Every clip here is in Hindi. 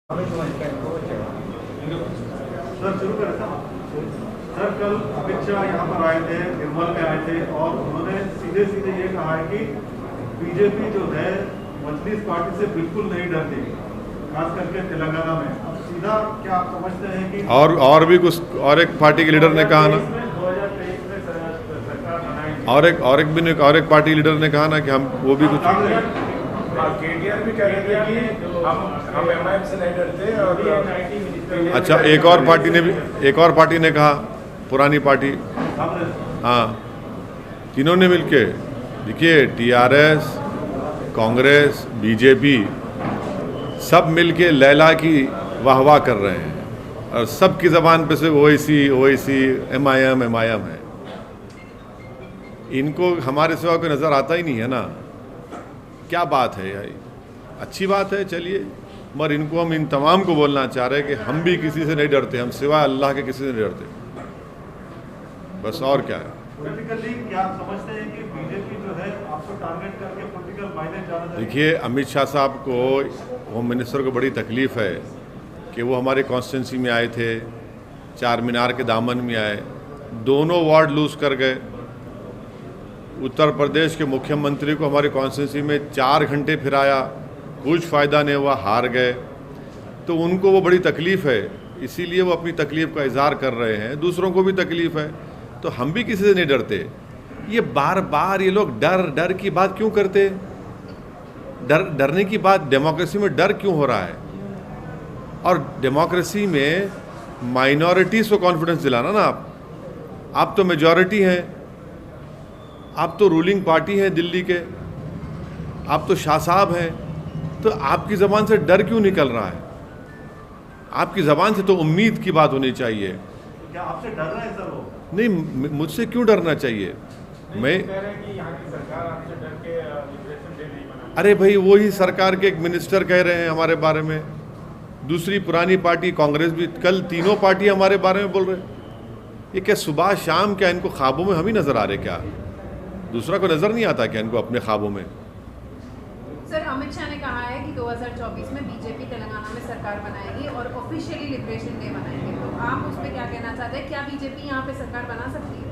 सर शुरू करें सर कल अमित शाह यहाँ पर आए थे, निर्मल में आए थे और उन्होंने सीधे सीधे ये कहा है कि बीजेपी जो है मजलिस पार्टी से बिल्कुल नहीं डरती, खास करके तेलंगाना में। अब सीधा क्या आप समझते हैं कि और भी कुछ और एक पार्टी के लीडर ने कहा ना, 2023 में सरकार बनाएंगे और एक पार्टी लीडर ने कहा ना कि हम वो भी कुछ केटीआर भी कह रहे थे कि हम एमआईएम से नहीं डरते। और अच्छा, एक और पार्टी ने कहा, पुरानी पार्टी, हाँ, तीनों ने मिलके, देखिए टीआरएस, कांग्रेस, बीजेपी सब मिलके लैला की वाहवाह कर रहे हैं और सबकी ज़बान पे से ओवैसी एमआईएम है। इनको हमारे सिवा कोई नज़र आता ही नहीं है ना। क्या बात है यार, अच्छी बात है, चलिए, मगर इनको हम इन तमाम को बोलना चाह रहे हैं कि हम भी किसी से नहीं डरते, हम सिवाय अल्लाह के किसी से नहीं डरते, बस। और क्या है, पॉलिटिकली क्या आप समझते हैं कि बीजेपी जो है आपको टारगेट करके पॉलिटिकल माइलेज ज़्यादा देगी? देखिए अमित शाह साहब को, होम मिनिस्टर को बड़ी तकलीफ़ है कि वो हमारे कॉन्स्टिट्यूंसी में आए थे, चार मीनार के दामन में आए, दोनों वार्ड लूज़ कर गए। उत्तर प्रदेश के मुख्यमंत्री को हमारे कॉन्स्टिट्यूंसी में 4 घंटे फिराया, कुछ फ़ायदा नहीं हुआ, हार गए। तो उनको वो बड़ी तकलीफ़ है, इसीलिए वो अपनी तकलीफ़ का इजहार कर रहे हैं। दूसरों को भी तकलीफ़ है, तो हम भी किसी से नहीं डरते। ये बार बार ये लोग डर की बात क्यों करते? डरने की बात, डेमोक्रेसी में डर क्यों हो रहा है? और डेमोक्रेसी में माइनॉरिटीज़ को कॉन्फिडेंस दिलाना ना, आप तो मेजॉरिटी हैं, आप तो रूलिंग पार्टी हैं दिल्ली के, आप तो शाह साहब हैं, तो आपकी ज़बान से डर क्यों निकल रहा है? आपकी ज़बान से तो उम्मीद की बात होनी चाहिए। क्या आपसे डर रहे हैं सर वो? नहीं, मुझसे क्यों डरना चाहिए? मैं कह रहे हैं कि यहाँ की सरकार आपसे डर के लिबरेशन डे नहीं मना। अरे भाई, वही सरकार के एक मिनिस्टर कह रहे हैं हमारे बारे में, दूसरी पुरानी पार्टी कांग्रेस भी, कल तीनों पार्टी हमारे बारे में बोल रहे हैं। ये क्या सुबह शाम, क्या इनको ख्वाबों में हम ही नज़र आ रहे? क्या दूसरा को नज़र नहीं आता क्या इनको अपने ख्वाबों में? सर, अमित शाह ने कहा है कि 2024 में बीजेपी तेलंगाना में सरकार बनाएगी और ऑफिशियली लिबरेशन डे मनाएंगे, तो आप उस पर क्या कहना चाहते हैं? क्या बीजेपी यहाँ पे सरकार बना सकती है?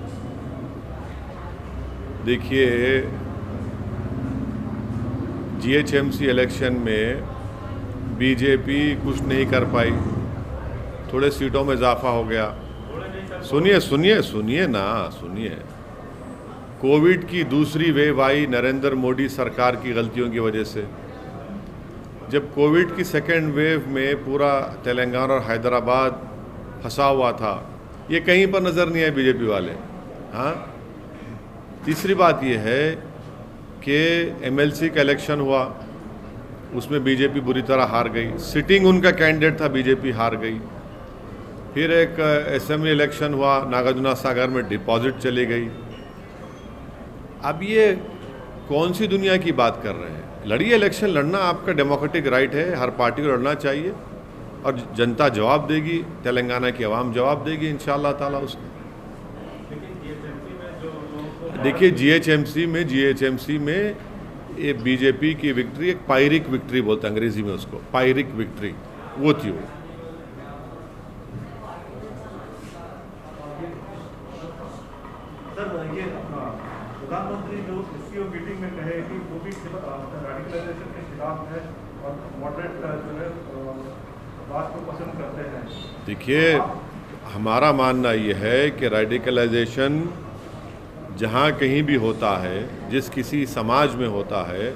देखिए, जीएचएमसी इलेक्शन में बीजेपी कुछ नहीं कर पाई, थोड़े सीटों में इजाफा हो गया। सुनिए ना, कोविड की दूसरी वेव आई नरेंद्र मोदी सरकार की गलतियों की वजह से। जब कोविड की सेकेंड वेव में पूरा तेलंगाना और हैदराबाद फंसा हुआ था, ये कहीं पर नज़र नहीं आए बीजेपी वाले। हाँ, तीसरी बात ये है कि एमएलसी का इलेक्शन हुआ, उसमें बीजेपी बुरी तरह हार गई, सिटिंग उनका कैंडिडेट था, बीजेपी हार गई। फिर एक असेंबली इलेक्शन हुआ, नागार्जुना सागर में डिपॉजिट चली गई। अब ये कौन सी दुनिया की बात कर रहे हैं? लड़िए, इलेक्शन लड़ना आपका डेमोक्रेटिक राइट है, हर पार्टी को लड़ना चाहिए और जनता जवाब देगी, तेलंगाना की आवाम जवाब देगी इंशाअल्लाह ताला उसको। देखिए, जीएचएमसी में ये बीजेपी की विक्ट्री, एक पायरिक विक्ट्री बोलते हैं अंग्रेजी में उसको, पायरिक विक्ट्री, वो थी वो। सर ये प्रधानमंत्री जो सीओ मीटिंग में कहे कि वो भी रेडिकलाइजेशन के खिलाफ है और मॉडरेट जो है बात को पसंद करते हैं। देखिए, हमारा मानना ये है कि रेडिकलाइजेशन जहाँ कहीं भी होता है, जिस किसी समाज में होता है,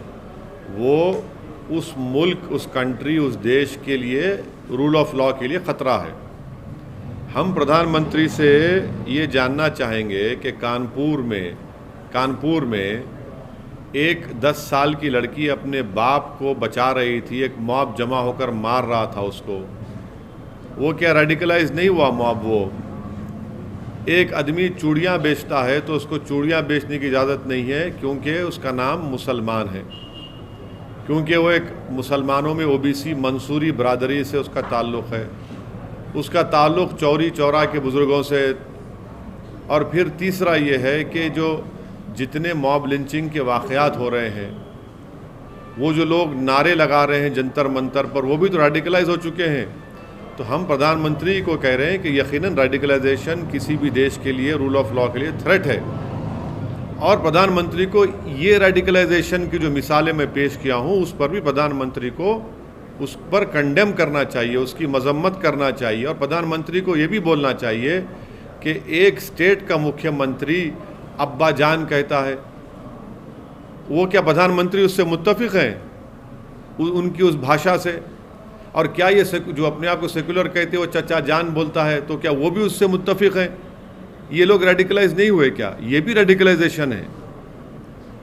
वो उस मुल्क, उस कंट्री, उस देश के लिए, रूल ऑफ लॉ के लिए ख़तरा है। हम प्रधानमंत्री से ये जानना चाहेंगे कि कानपुर में एक 10 साल की लड़की अपने बाप को बचा रही थी, एक मॉब जमा होकर मार रहा था उसको, वो क्या रेडिकलाइज नहीं हुआ मॉब? वो एक आदमी चूड़ियाँ बेचता है तो उसको चूड़ियाँ बेचने की इजाज़त नहीं है क्योंकि उसका नाम मुसलमान है, क्योंकि वो एक मुसलमानों में ओबीसी मंसूरी बरादरी से उसका ताल्लुक़ है, उसका ताल्लुक़ चौरी चौरा के बुज़ुर्गों से। और फिर तीसरा ये है कि जो जितने मॉब लिंचिंग के वाक़यात हो रहे हैं, वो जो लोग नारे लगा रहे हैं जंतर मंतर पर, वो भी तो रेडिकलाइज हो चुके हैं। तो हम प्रधानमंत्री को कह रहे हैं कि यकीनन रेडिकलाइजेशन किसी भी देश के लिए, रूल ऑफ लॉ के लिए थ्रेट है, और प्रधानमंत्री को ये रेडिकलाइजेशन की जो मिसालें मैं पेश किया हूँ उस पर भी प्रधानमंत्री को उस पर कंडेम करना चाहिए, उसकी मजम्मत करना चाहिए। और प्रधानमंत्री को ये भी बोलना चाहिए कि एक स्टेट का मुख्यमंत्री अब्बा जान कहता है, वो क्या प्रधानमंत्री उससे मुत्तफिक हैं उनकी उस भाषा से? और क्या ये जो अपने आप को सेकुलर कहते हैं वो चचा जान बोलता है, तो क्या वो भी उससे मुत्तफिक हैं? ये लोग रेडिकलाइज नहीं हुए क्या? ये भी रेडिकलाइजेशन है।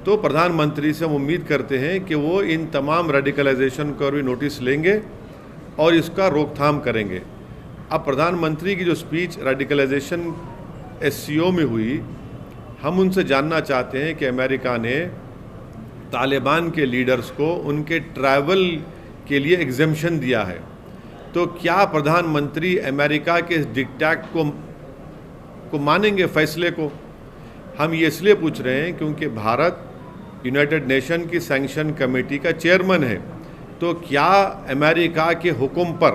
तो प्रधानमंत्री से हम उम्मीद करते हैं कि वो इन तमाम रेडिकलाइजेशन को भी नोटिस लेंगे और इसका रोकथाम करेंगे। अब प्रधानमंत्री की जो स्पीच रेडिकलाइजेशन SCO में हुई, हम उनसे जानना चाहते हैं कि अमेरिका ने तालिबान के लीडर्स को उनके ट्रैवल के लिए एग्जेम्पशन दिया है, तो क्या प्रधानमंत्री अमेरिका के इस डिक्टेट को मानेंगे, फैसले को? हम ये इसलिए पूछ रहे हैं क्योंकि भारत यूनाइटेड नेशन की सैंक्शन कमेटी का चेयरमैन है। तो क्या अमेरिका के हुक्म पर,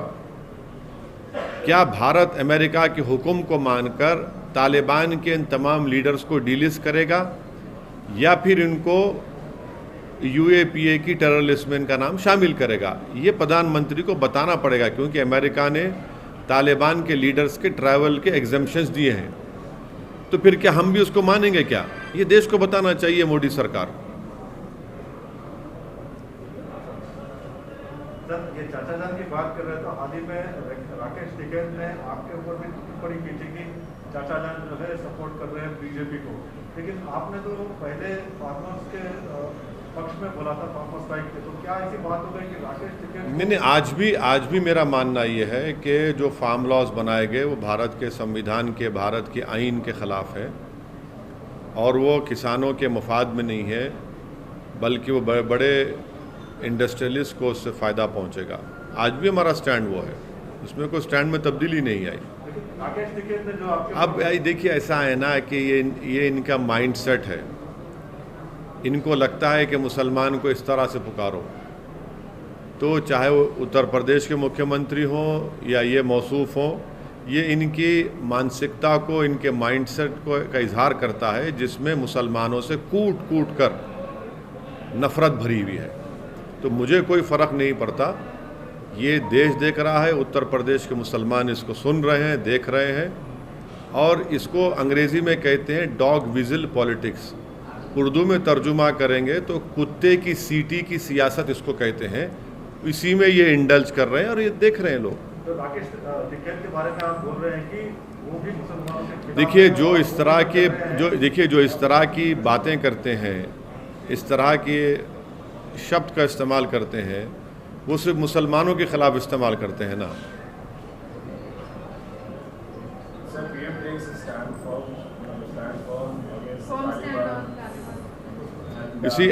क्या भारत अमेरिका के हुक्म को मानकर तालिबान के इन तमाम लीडर्स को डिलिस्ट करेगा, या फिर इनको UAPA की टेरर लिस्ट में इनका नाम शामिल करेगा? ये प्रधानमंत्री को बताना पड़ेगा, क्योंकि अमेरिका ने तालिबान के लीडर्स के ट्रैवल के एग्जेम्पशंस दिए हैं। तो फिर क्या हम भी उसको मानेंगे क्या? ये देश को बताना चाहिए मोदी सरकार। सर, ये चाचा जान की बात कर रहे हैं, तो हाल ही में राकेश टिकैत ने आपके ऊपर भी टिप्पणी की थी कि चाचा जान जो है सपोर्ट कर रहे हैं BJP को, लेकिन आपने तो पहले फार्मर्स के पक्ष में बोला था, फार्मर्स स्ट्राइक के। तो क्या ऐसी बात हो गई कि राकेश टिकैत? नहीं, आज भी मेरा मानना ये है कि जो फार्म लॉज बनाए गए वो भारत के संविधान के, भारत के आइन के ख़िलाफ़ है, और वो किसानों के मफाद में नहीं है, बल्कि वो बड़े इंडस्ट्रियलिस्ट को उससे फ़ायदा पहुंचेगा। आज भी हमारा स्टैंड वो है, उसमें कोई स्टैंड में तब्दीली नहीं आई। राकेश टिकैत ने जो आपके, अब देखिए ऐसा है ना कि ये इनका माइंडसेट है। इनको लगता है कि मुसलमान को इस तरह से पुकारो, तो चाहे वो उत्तर प्रदेश के मुख्यमंत्री हों या ये मौसूफ हों, ये इनकी मानसिकता को, इनके माइंडसेट को का इजहार करता है, जिसमें मुसलमानों से कूट कूट कर नफ़रत भरी हुई है। तो मुझे कोई फ़र्क नहीं पड़ता, ये देश देख रहा है, उत्तर प्रदेश के मुसलमान इसको सुन रहे हैं, देख रहे हैं, और इसको अंग्रेज़ी में कहते हैं डॉग विजिल पॉलिटिक्स। उर्दू में तर्जुमा करेंगे तो कुत्ते की सीटी की सियासत इसको कहते हैं। इसी में ये इंडल्ज कर रहे हैं और ये देख रहे हैं लोग। तो राकेश टिकैत के बारे में आप बोल रहे हैं कि वो भी मुसलमानों से, देखिए जो इस तरह की बातें करते हैं, इस तरह के शब्द का इस्तेमाल करते हैं, वो सिर्फ मुसलमानों के खिलाफ इस्तेमाल करते हैं ना। You see,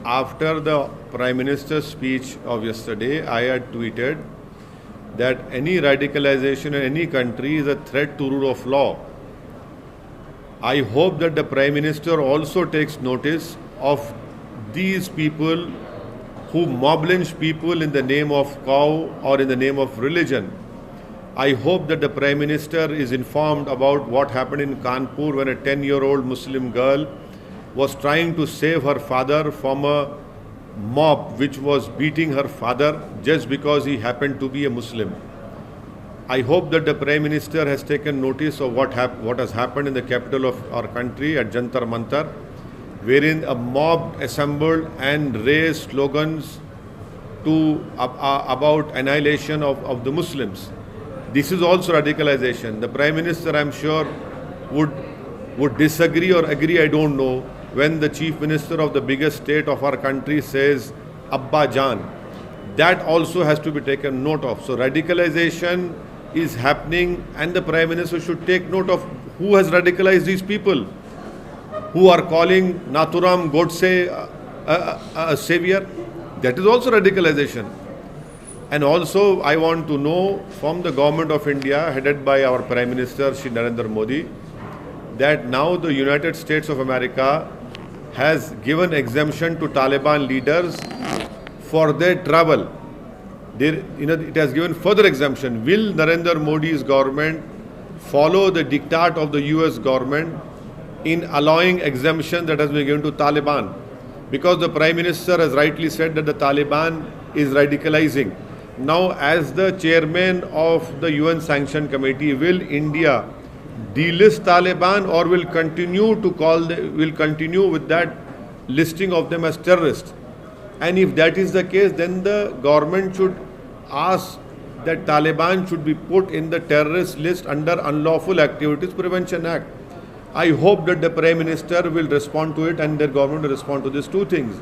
after the Prime Minister's speech of yesterday, I had tweeted that any radicalization in any country is a threat to rule of law. I hope that the Prime Minister also takes notice of these people who mob lynch people in the name of cow or in the name of religion. I hope that the Prime Minister is informed about what happened in Kanpur when a 10-year-old Muslim girl was trying to save her father from a mob which was beating her father just because he happened to be a Muslim. I hope that the Prime Minister has taken notice of what has happened in the capital of our country at Jantar Mantar, wherein a mob assembled and raised slogans about annihilation of the Muslims. This is also radicalization. The Prime Minister, I'm sure, would disagree or agree, I don't know, when the Chief Minister of the biggest state of our country says Abba Jan. That also has to be taken note of. So radicalization is happening, and the Prime Minister should take note of who has radicalized these people, who are calling Nathuram Godse a savior. That is also radicalization. And also I want to know from the government of India, headed by our Prime Minister Shri Narendra Modi, that now the United States of America has given exemption to Taliban leaders for their travel. It has given further exemption. Will Narendra Modi's government follow the diktat of the US government in allowing exemption that has been given to Taliban? Because the Prime Minister has rightly said that the Taliban is radicalizing. Now, as the chairman of the UN Sanction Committee, will India delist Taliban or will continue with that listing of them as terrorists? And if that is the case, then the government should ask that Taliban should be put in the terrorist list under Unlawful Activities Prevention Act. I hope that the Prime Minister will respond to it and their government will respond to these two things.